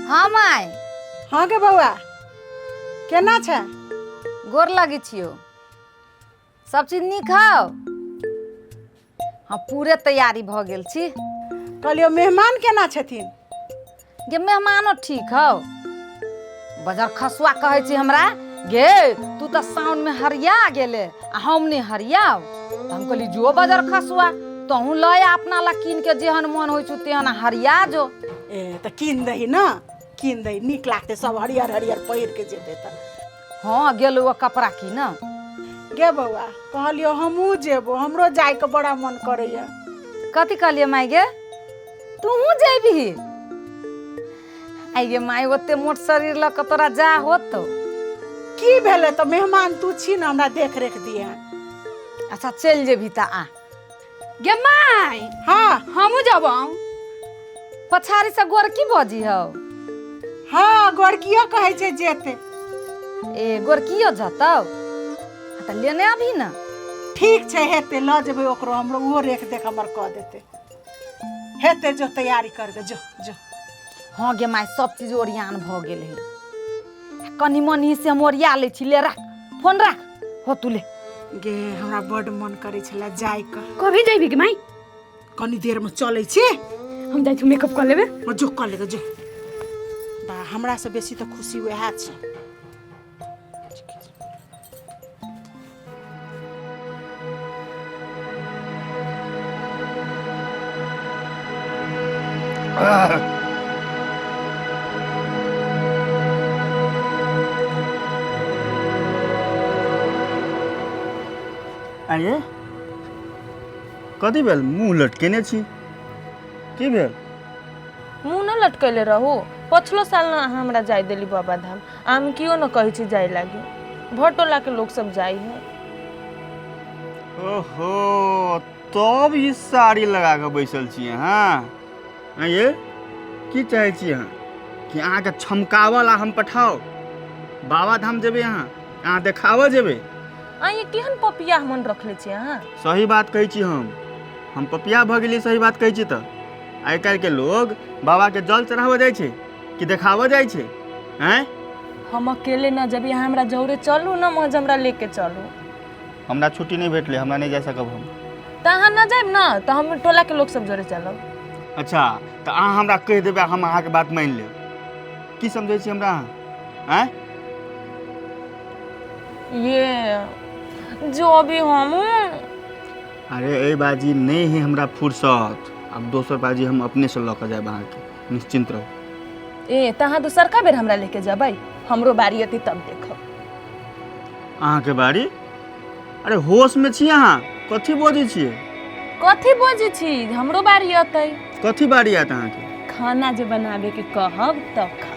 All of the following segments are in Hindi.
हाँ माय। हाँ गे बउआ केना छै? गोर लगी छियो। सब चीज नीक हौ? हाँ पूरे तैयारी भ गेल छी। कहलियो मेहमान केना छथिन? गे मेहमानो ठीक हौ। बजर खसुआ कहै छी हमरा गे तू तो साउन में हरिया गेले आ हम नहीं हरियाव। तो हम कहली जो बजर खसुआ तहूँ लय अपना ला कीन के जेहन मन होइ छु तेहन हरिया जो। ए त कीन दही न, कीन दही, नीक लागते सब हरियर हरियर पहिर के जेते त। हाँ गेलो वो कपड़ा की न। गे बउआ कहलियो हमहू जेबो, हमरो जाय के बड़ा मन करैया। कथी कहलिए माय गे? तूहू जेबही? आई गे माय ओते मोट शरीर ल के तोरा जा होतो। की भेले तो मेहमान तू छी न, हमरा देख रेख दिए। अच्छा चल जेबही त आ। गे माय हाँ हमहू जबौ। पछाड़ी से गोरकी बजी हौ। हाँ गोरकियो कहै छै जेते। ए गोरकियो जतौ त लेने अभी न। ठीक छै हेते ल जेबै ओकरो, हमरो उहो रेख देख हमर क देते। हेते जो तैयारी करके जो जो। हाँ गे माय सब चीज ओरियान भ गेल है। कनी मनी से हम ओरिया ले छी। ले राख फोन राख हो तू ले। गे हमरा बड मन करे छला जाय के। कभी जइबी गे माय? कनी देर में चलै छी। हम जाइ छी मेकअप कर लेबे। जो कर ले जो। बा हमरा से बेसी तो खुशी वह छै। आइए कथी भेल? मुँह लटकेने छी, की भेल? मुँह न लटकैले रहू। पछलो साल न हमरा जाय देली बाबा धाम। आम कियो न कहै छी जाय लागी। भटोला के लोग सब जाई है। ओहो तब ई साड़ी लगा के बैसल छियै? हाँ आइए की चाहे छी अहाँ? कि अहाँ के छमकावला हम पठाओ? बाबा धाम जेबै अहाँ देखावऽ जेबै? ये केहन पपिया मन रखले छी अहाँ? सही बात कहै छी हम पपिया भ गेली। सही बात कहै छी त आइ काल्हि के लोग बाबा के जल चढ़ावऽ जाइ छै कि देखावऽ जाइ छै? हैं हम अकेले न जबी, हमरा जौरे चलू न, मज हमरा लेके चलू। हमरा छुट्टी नहीं भेटले, हमरा नहीं जा सकब हम। त अहाँ न जाइब न त हम टोला के लोग सब जोरे चलब। अच्छा तो अहाँ हमरा कह देबै, हम अहाँ के बात मान लेब। की समझै छी हमरा अहाँ? हैं ये जो भी हम अरे ए बाजी नहीं है हमरा फुर्सत। अब दोसर बाजी हम अपने से लऽ के जाब अहाँ के, निश्चिंत रहो। ए तहाँ दोसर का बेर हमरा लेके जबै? हमरो बारी अति तब देखब। अहाँ के बारी? अरे होश में छी अहाँ? कथी बोझै छियै? कथी बोझै छी? हमरो बारी अतै। कथी बारी आत अहाँ के? खाना जे बनाबे के कहब तब खा।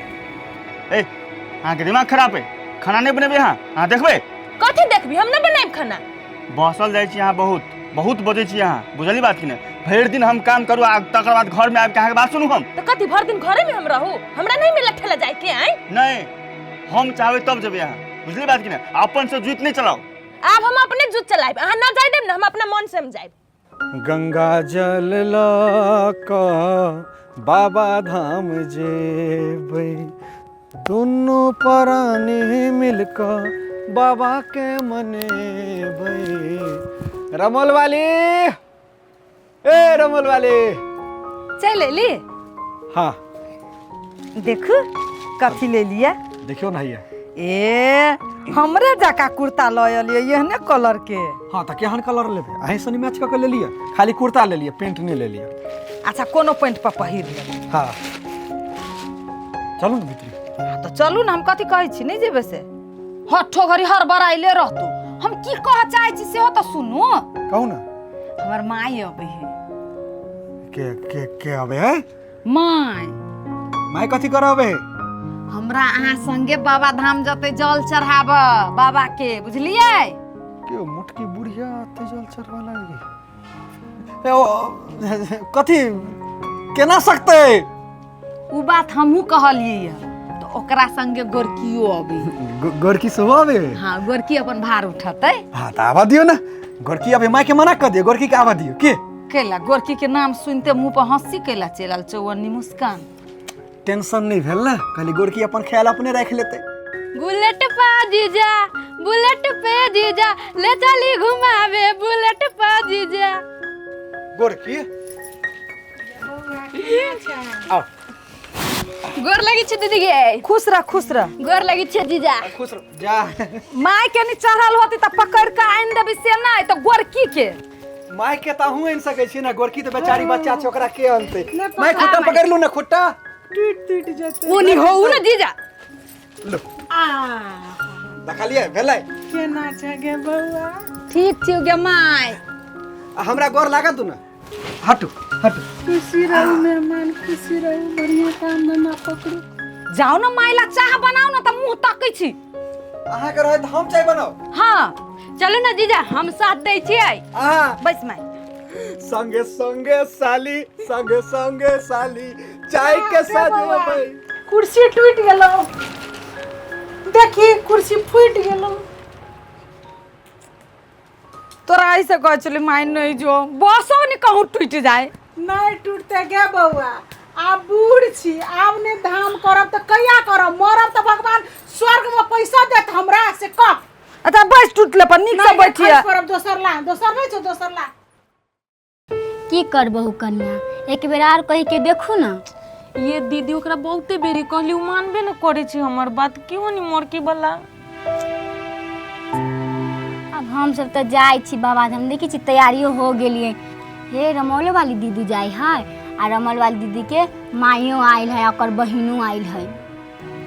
ए अहाँ के दिमाग खराब है? खाना नहीं बनेबे अहाँ देखबै? कथी देखबी? हम न बनाइब खाना। बसल जाइ छी अहाँ, बहुत बजै छी अहाँ, बुझली बात कि नहीं? भरि दिन हम काम करू आ तकर बाद घर में आबि के अहाँ के बात सुनू हम? तो कथी भर दिन घरे में हम रहू? हमरा नहीं मिलत ठेला जाए के आई? नहीं हम चाहबै तब जेबै अहाँ, बुझली बात कि नहीं? अपन से जुत नहीं चलाओ। अब हम अपने जुत चलाइब, अहाँ न जाय देब न, हम अपना मन से हम जाइब। गंगा जल ला बाबा धाम जेबै, दुनू प्राणी मिलकर बाबा के मनेबै। रमोल वाली, ए रमोल वाली। चल ली। हाँ देखू कथी ले लिया। देखियो ना ये। ए हमरे जका कुर्ता लय लिये एहने कलर के। हाँ तो केहन कलर लेबे? अहीं सनी मैच क के ले लिया? खाली कुर्ता ले लिया, पेंट नहीं ले लिया? अच्छा कोनो पेंट पर पहिर ले। हाँ चलू ना भीतरी। तो चलू ना, हम कथी कहै छी नहीं जेबे से? हठो घरी हर बराइले रहतू। हम की कह चाहे छी से हो तो सुनू। कहू ना। हमर माई अबे है। के आबे है? माई। माई कथी करबे? हमरा अहाँ संगे बाबा धाम जते जल चढ़ाब बाबा के, बुझलिए? के मुटकी बुढ़िया आते जल चढ़वा लगी। कथी केना सकते? उ बात हमहू कहलिए तो ओकरा संगे गोरकियो अबे। गोरकी सब आबे? हाँ गोरकी अपन भार उठते। हाँ तो आवा दियो ना। गोरकी अबे माई के मना कर दियो, गोरकी के आवा दियो। के केला गोरकी के नाम सुनते मुंह पर हंसी केला चलल चौवन्नी मुस्कान। टेंशन नहीं भेल ना, खाली गोरकी अपन ख्याल अपने रख लेते। बुलेट पा जीजा, बुलेट पे जीजा, ले चली घुमावे बुलेट पा जीजा। गोरकी आओ गोर लगी छे दीदी गे। खुश रह गोर लगी छे जीजा। खुश रहो जा। माय के नहीं चढ़ल होती तो पकड़ के आइन देबी से नहीं तो गोरकी के माय के ता हूं इन सके छी ना, गोरकी तो बेचारी बच्चा छै, ओकरा के अनते। मैं खुट्टा पकड़ लू ना, खुट्टा टूट जाते ओनी हो ना जीजा। लो आ देखा लिए भेलै। केना छै गे बउआ? ठीक छी गे माय। हमरा गोर लागत तू ना, हटू हटू। खुशी रहू मेहमान, खुशी रहू, बढ़िया काम धंधा पकड़ू। जाओ ना मायला चाह बनाओ ना तो मुंह ताकै छी। अहाँ के रहे त हम चाय बनाओ। हाँ चलो ना जीजा, हम साथ दै छियै। बस माय। संगे संगे साली, संगे संगे साली, चाय के सजबै। कुर्सी टूट गेलो, देखी कुर्सी फूट गेलो। तोरा ऐसे कह चले माय नहीं जो बसो नहीं कहूँ टूट जाए। नहीं टूटते गे बउआ, आब बूढ़ छी, आब ने धाम करब तो कहिया करब? मरब तो भगवान स्वर्ग में पैसा देत हमरा से कब? अच्छा बस टूटले पर नीक से बैठिए। करब दोसर ला, दोसर नहीं छो, दोसर ला। की करबहु कन्या, एक बेर आर कहि के देखू ना। ये दीदी ओकरा बहुते बेरी कहली, उ मानबे न करे छी हमर बात, क्यों नहीं मोरकी वाला। अब हम सब तो जाय छी बाबाधाम, देखी छी तैयारियों हो गेलिए। हे रमौल वाली दीदी जाय है, आ रमौल वाली दीदी के माइयो आयल है, ओकर बहिनो आयल है।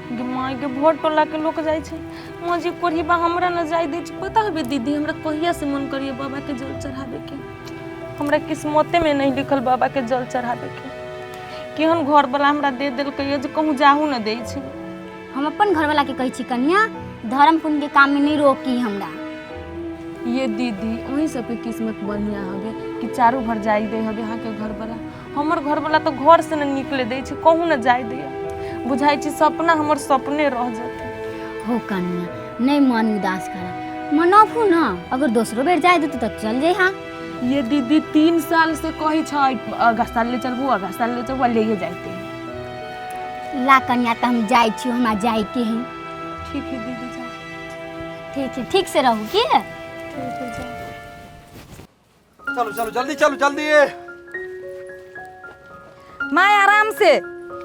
गे माय के भोट टोला के लोग जाय छै, मजी कोढ़ी बा हमरा न जाय दे छै। पता है दीदी हमरा कहिया से मन करिए बाबा के जल चढ़ावे के, हमरा किस्मते में नहीं लिखल बाबा के जल चढ़ावे के। केहन घर वाला हमरा दे देलकै जे कहूँ जाहू न दे छै। हम अपन घरवाला के कहै छी कन्या, धर्म पुण्य के काम में नहीं रोकी हमरा। ये दीदी वही सबके किस्मत बढ़िया हवे कि चारू भर जाय दे हवे यहाँ के घर वाला। हमर घर वाला तो घर से न निकले दे छै, कहूँ न जाय दे। बुझाई छी सपना हमर सपने रह जाते। हो कन्या, नहीं मन उदास करा, मनाफू ना, अगर दोसरो बेर जाय देतू तो चल जाए। हाँ ये दीदी 3 साल से कही छै अगस्ता ले चलबू, अगस्ता ले चलबू, ले जाते। ला कन्या, तो हम जाय छी, हमरा जाय के है। ठीक है दीदी जाओ। ठीक है, ठीक से रहू की है। ठीक है जाओ। चलो चलो जल्दी चलो जल्दी। माय आराम से।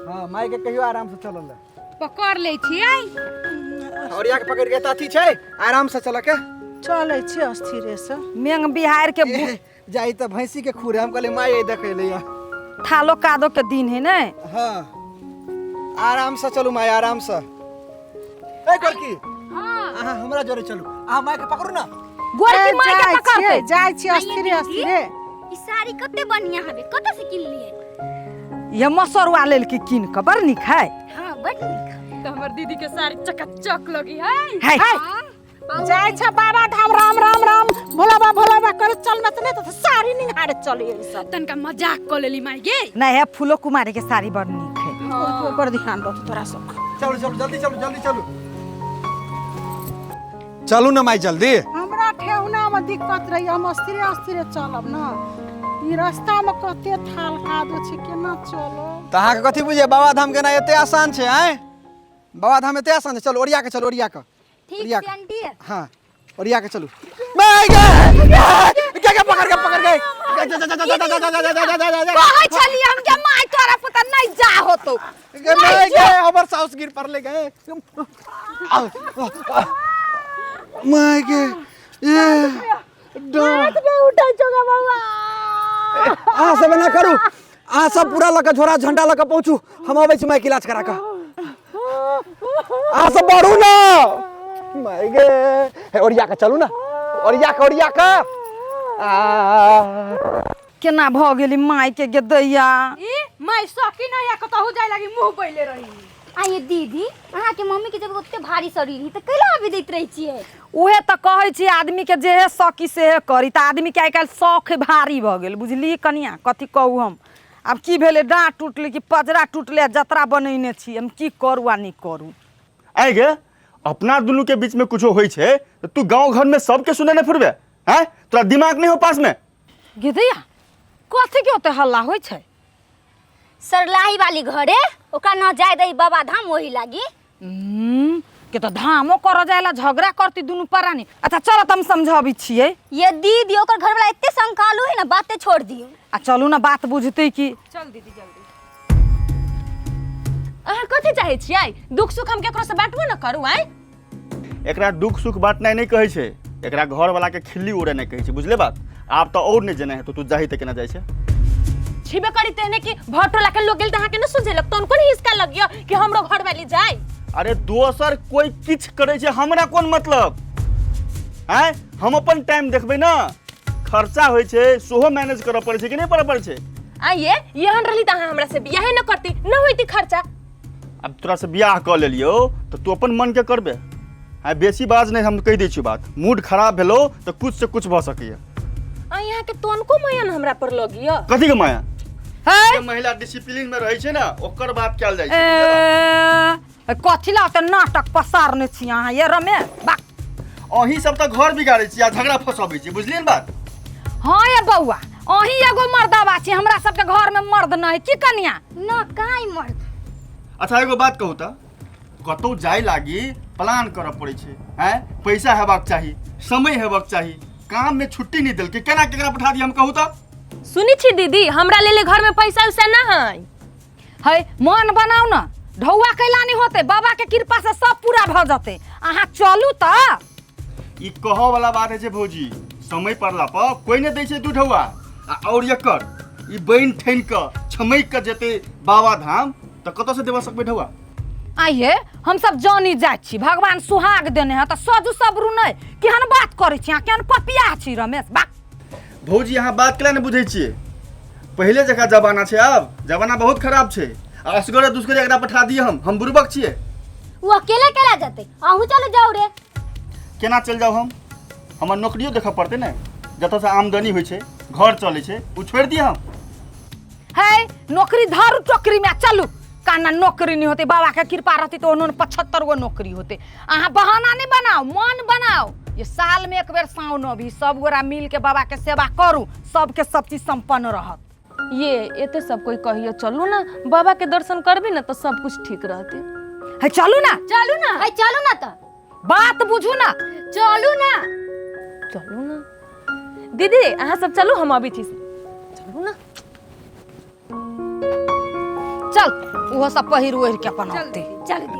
हां माय के कहियो आराम से चलल। पकड़ ले छियै। और या के पकड़ के ताती छै, आराम से चल के। चले छी अस्थिरे से। मेंग बिहार के जाई त भैंसी के खुरे, हम कहले माय देखे ले। थालो कादो के दिन है ने। हां आराम से चलू माय, आराम से। ए गोरकी, हां हमरा जोरे चलू। आ माय के पकड़ू ना। गोरकी माय के पकड़ते जाय छी अस्थिरे अस्थिरे। ई साड़ी कते बढ़िया हवे, कत से किन लिए? ये मसरवा लेल की किन के बड़ निक है। हां बड़ नीक। तो हमर दीदी के साड़ी चकाचक लगी है। है जाय छ बाबा धाम, राम राम राम, भोला बा करे चल मत नहीं तो सारी निहारे चली ई सब। तनका मजाक कर लेली माई गे। नहीं है, फूलो कुमारी के साड़ी बड़ निक है। ऊपर ध्यान दो तोरा सब। चलो चलो जल्दी चलो, जल्दी चलो। चलू ना माय जल्दी। हमरा ठेहुना में दिक्कत रही, हम अस्थिरे अस्थिरे चलब ना। ई रास्ता में कते थाल कादो छै, केना चलब? त अहाँ के कथि बुझे बाबा धाम के ना एते आसान छै? आए बाबा धाम एते आसान छै? चलो ओरिया के चलो, ओरिया के। ठीक ओरिया से के। आंटी। हां ओरिया के चलो। मैं क्या पकड़ गए। कहै छली हम के माय तोरा पता नहीं जा होतो। मैं गए हमर साउस गिर पर ले गए। मैं के ये उठै छगा बाबा। आ सब ना करू, आ सब पूरा लक झोरा झंडा लक पहुंचू, हम आबै छी माय के इलाज करा के। आ सब बढ़ू ना माय गे। ओरिया के चलू ना, ओरिया के। केना भ गेली माय के गे दैया। ई माई सकी नहीं या कतहु जाय लागी मुंह पहिले रही। आ ये दीदी, अहाँ के मम्मी के जब ओते भारी शरीर ही त कैला अभी दैत रही छियै? उहे त कहै छी आदमी के जे है सकी से है करी, त आदमी के आइ काल्हि शौख भारी भ गेल, बुझली कनिया? कथी कहू हम, आब की भेले, डाँट टूटले कि पजरा टूटले, जतरा बनैने छी, हम की करू आ नहीं करू। आइ गे, अपना दुनू के बीच में कुछो होइ छै तो तू गांव घर में सबके सुने न फिरबे हैं? तोरा दिमाग नहीं हो पास में? गे दैया, कथी के ओते हल्ला होइ छै? सरलाही वाली घरे ओका न जाए दई बाबा धाम वही लागी। के तो धामो कर जाएला झगड़ा करती दुनू परानी। अच्छा चलो तुम समझाबी छिए। ये दीदी ओकर घर वाला इतने संकालू है ना, बातें छोड़ दियो। आ चलू ना बात बुझते की। चल दीदी जल्दी। अहाँ कथी चाहे छियै? दुख सुख हम केकरो से बांटबो न करू आइ। एकरा दुख सुख बांटनाइ नहीं कहै छै, एकरा घर वाला के खिल्ली उड़े नहीं कहै छै, बुझले बात? आप तो और नहीं जने है तो तू जाही त केना जाय छै? छिबे करी तेने कि भटोला के लोग गेल त अहाँ के न सुझेलक तोन कोन हिसका लगियो कि हमरो घर वाली जाय। अरे दोसर कोई किछ करे छै, हमरा कोन मतलब? हैं हम अपन टाइम देखबै ना, खर्चा होय छै सोहो मैनेज करऽ पड़ै छै कि नहीं करऽ पड़ै छै? आइए यहन रहली त अहाँ हमरा से बियाह न करती, न होइती खर्चा। अब तोरा से बियाह क लेलियो तो तू अपन मन के करबे। हैं बेसी बाज नहीं, हम कह दै छी बात। मूड खराब भेलो तो कुछ से कुछ भ सकैया। आ यहाँ के तोन को मायन हमरा पर लगियो। कथी के माया? है महिला डिसिप्लिन में रहै छै ना, ओकर बात कैल जाइ छै। कथी ला त नाटक पसारने छी अहाँ ये रमेश? बा अहीं सब त घर बिगाड़ै छी आ झगड़ा फसाबै छी, बुझलियै न बात? हाँ ये बउआ, अहीं एगो मर्दवा छी, हमरा सबके घर में मर्द नहीं की कनिया? न काई मर्द। अच्छा एगो बात कहू त, कतौ जाय लागी प्लान करऽ पड़ै छै, हैं पैसा हेबाक चाही, समय हेबाक चाही, काम में छुट्टी नहीं देलकै, केना केकरा पठा दी हम कहू त? सुनी छी दीदी, हमरा लेले घर में पैसा उसा ना है। है मन बनाऊ ना, ढौआ कैलानी होते, बाबा के कृपा से सब पूरा भ जते। अहाँ चलू त। ई कहऽ वाला बात है छै भौजी, समय पड़ला पर कोई नहीं दै छै दू ढौआ। और एकर ई बइन ठैन क छमैक क जेते बाबा धाम त कतऽ से देबा सकबै ढौआ? आइए हम सब जानी जाय छी, भगवान सुहाग देने हैं तो सजू सबरू नहीं केहन बात करे छी अहाँ, केहन पपिया छी रमेश? बा भौजी अहाँ बात केला नहीं बुझै छियै? पहले जका जमाना छै, अब जमाना बहुत खराब छै। आ असगरे दुसगरे एकरा पठा दिए हम बुर्बक छियै? वो अकेले केला जाते, आहू चलो जाओ रे। केना चल जाओ हम? हमर नौकरियो देखऽ पड़तै ने, जतऽ से आमदनी होइ छै, घर चलै छै, उ छोड़ दिए हम? है नौकरी धारू टोकरी में चलू। काना नौकरी नहीं होती, बाबा के कृपा रहती तो उन्होंने 75 गो नौकरी होते। अहाँ बहाना नहीं बनाओ, मन बनाओ। ये साल में एक बेर साउन भी सब गोरा मिल के बाबा के सेवा करू, सबके सब चीज संपन्न रहत। ये एते सब कोई कहियो चलू ना, बाबा के दर्शन करबी ना तो सब कुछ ठीक रहते। है चलू ना, चलू ना, है चलू ना तो। बात बुझू ना, चलू ना। चलू ना दीदी, अहाँ सब चलू, हम अभी थी। चलू ना। चल वो सब पहिर ओढ़ के अपन आते। चल दीदी।